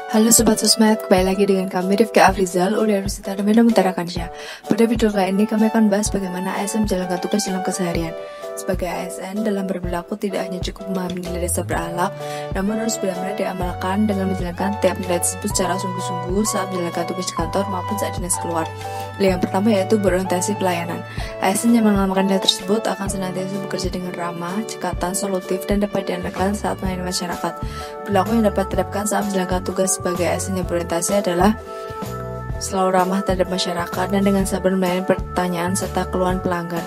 Halo Sobat Sosmed, kembali lagi dengan kami Rifka Afrizal, Universitas Medan Mutara Kansya. Pada video kali ini kami akan bahas bagaimana ASN menjalankan tugas dalam keseharian. Sebagai ASN, dalam berperilaku tidak hanya cukup memahami nilai dasar berakhlak, namun harus benar-benar diamalkan dengan menjalankan tiap nilai tersebut secara sungguh-sungguh saat menjalankan tugas di kantor maupun saat dinas keluar. Nilai yang pertama yaitu berorientasi pelayanan. ASN yang mengamalkan nilai tersebut akan senantiasa bekerja dengan ramah, cekatan, solutif, dan dapat diandalkan saat melayani masyarakat. Perilaku yang dapat diterapkan saat menjalankan tugas sebagai ASN yang berorientasi adalah selalu ramah terhadap masyarakat dan dengan sabar melayani pertanyaan serta keluhan pelanggan.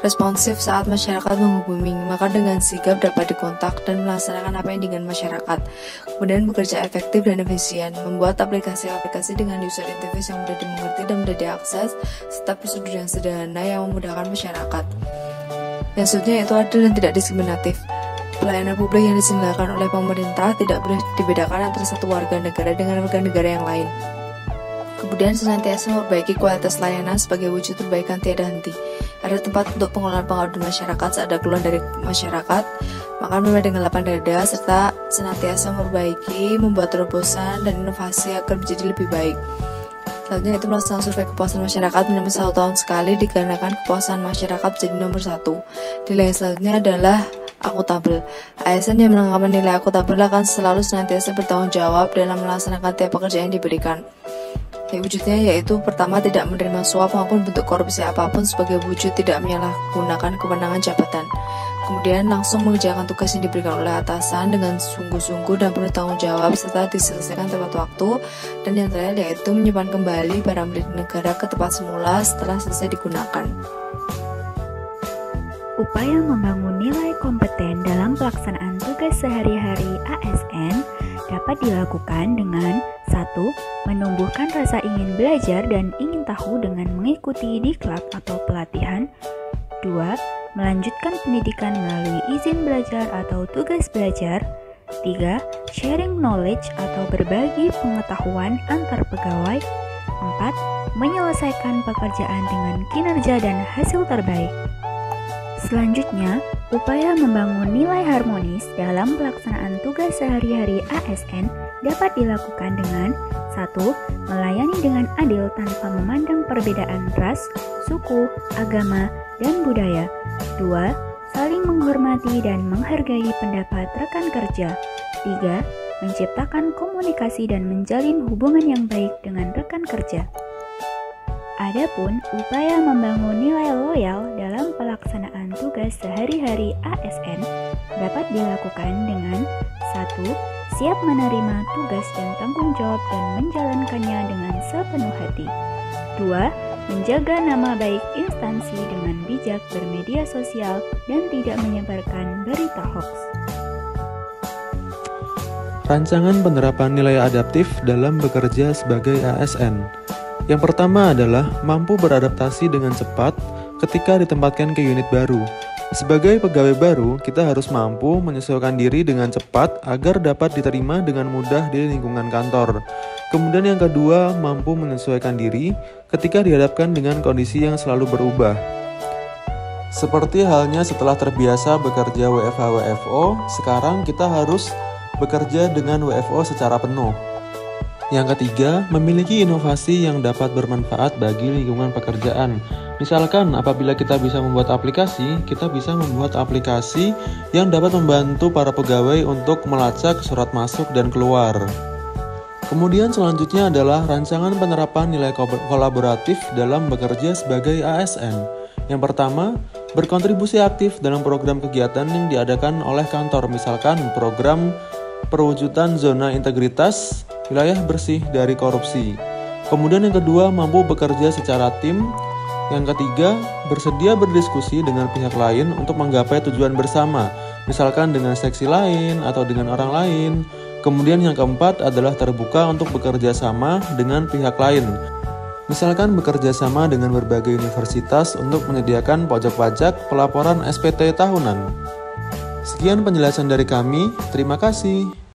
Responsif saat masyarakat menghubungi, maka dengan sigap dapat dikontak dan melaksanakan apa yang diinginkan masyarakat. Kemudian bekerja efektif dan efisien, membuat aplikasi-aplikasi dengan user interface yang mudah dimengerti dan mudah diakses, serta prosedur yang sederhana yang memudahkan masyarakat. Yang selanjutnya yaitu adil dan tidak diskriminatif. Pelayanan publik yang diselenggarakan oleh pemerintah tidak boleh dibedakan antara satu warga negara dengan warga negara yang lain. Kemudian senantiasa memperbaiki kualitas layanan sebagai wujud perbaikan tiada henti. Ada tempat untuk pengelolaan masyarakat saat ada keluhan dari masyarakat, makan mulai dengan lapang dada, serta senantiasa memperbaiki, membuat terobosan dan inovasi agar menjadi lebih baik. Selanjutnya itu melaksanakan survei kepuasan masyarakat minimal 1 tahun sekali dikarenakan kepuasan masyarakat menjadi nomor 1. Nilai selanjutnya adalah akuntabel. ASN yang menanggapi nilai akuntabel akan selalu senantiasa bertanggung jawab dalam melaksanakan tiap pekerjaan yang diberikan. Wujudnya yaitu pertama, tidak menerima suap maupun bentuk korupsi apapun sebagai wujud tidak menyalahgunakan kewenangan jabatan. Kemudian langsung mengerjakan tugas yang diberikan oleh atasan dengan sungguh-sungguh dan penuh tanggung jawab serta diselesaikan tepat waktu. Dan yang terakhir yaitu menyimpan kembali barang milik negara ke tempat semula setelah selesai digunakan. Upaya membangun nilai kompeten dalam pelaksanaan tugas sehari-hari ASN dapat dilakukan dengan 1. Menumbuhkan rasa ingin belajar dan ingin tahu dengan mengikuti diklat atau pelatihan. 2. Melanjutkan pendidikan melalui izin belajar atau tugas belajar. 3. Sharing knowledge atau berbagi pengetahuan antar pegawai. 4. Menyelesaikan pekerjaan dengan kinerja dan hasil terbaik. Selanjutnya, upaya membangun nilai harmonis dalam pelaksanaan tugas sehari-hari ASN dapat dilakukan dengan 1. Melayani dengan adil tanpa memandang perbedaan ras, suku, agama, dan budaya. 2. Saling menghormati dan menghargai pendapat rekan kerja. 3. Menciptakan komunikasi dan menjalin hubungan yang baik dengan rekan kerja. Adapun upaya membangun nilai loyal dalam pelaksanaan tugas sehari-hari ASN dapat dilakukan dengan 1. Siap menerima tugas dan tanggung jawab dan menjalankannya dengan sepenuh hati. 2. Menjaga nama baik instansi dengan bijak bermedia sosial dan tidak menyebarkan berita hoax. Rancangan penerapan nilai adaptif dalam bekerja sebagai ASN. Yang pertama adalah mampu beradaptasi dengan cepat ketika ditempatkan ke unit baru. Sebagai pegawai baru, kita harus mampu menyesuaikan diri dengan cepat agar dapat diterima dengan mudah di lingkungan kantor. Kemudian yang kedua, mampu menyesuaikan diri ketika dihadapkan dengan kondisi yang selalu berubah. Seperti halnya setelah terbiasa bekerja WFH-WFO, sekarang kita harus bekerja dengan WFO secara penuh. Yang ketiga, memiliki inovasi yang dapat bermanfaat bagi lingkungan pekerjaan. Misalkan, apabila kita bisa membuat aplikasi, kita bisa membuat aplikasi yang dapat membantu para pegawai untuk melacak surat masuk dan keluar. Kemudian selanjutnya adalah rancangan penerapan nilai kolaboratif dalam bekerja sebagai ASN. Yang pertama, berkontribusi aktif dalam program kegiatan yang diadakan oleh kantor, misalkan program perwujudan zona integritas, wilayah bersih dari korupsi. Kemudian yang kedua, mampu bekerja secara tim. Yang ketiga, bersedia berdiskusi dengan pihak lain untuk menggapai tujuan bersama, misalkan dengan seksi lain atau dengan orang lain. Kemudian yang keempat adalah terbuka untuk bekerja sama dengan pihak lain, misalkan bekerja sama dengan berbagai universitas untuk menyediakan pajak pelaporan SPT tahunan. Sekian penjelasan dari kami, terima kasih.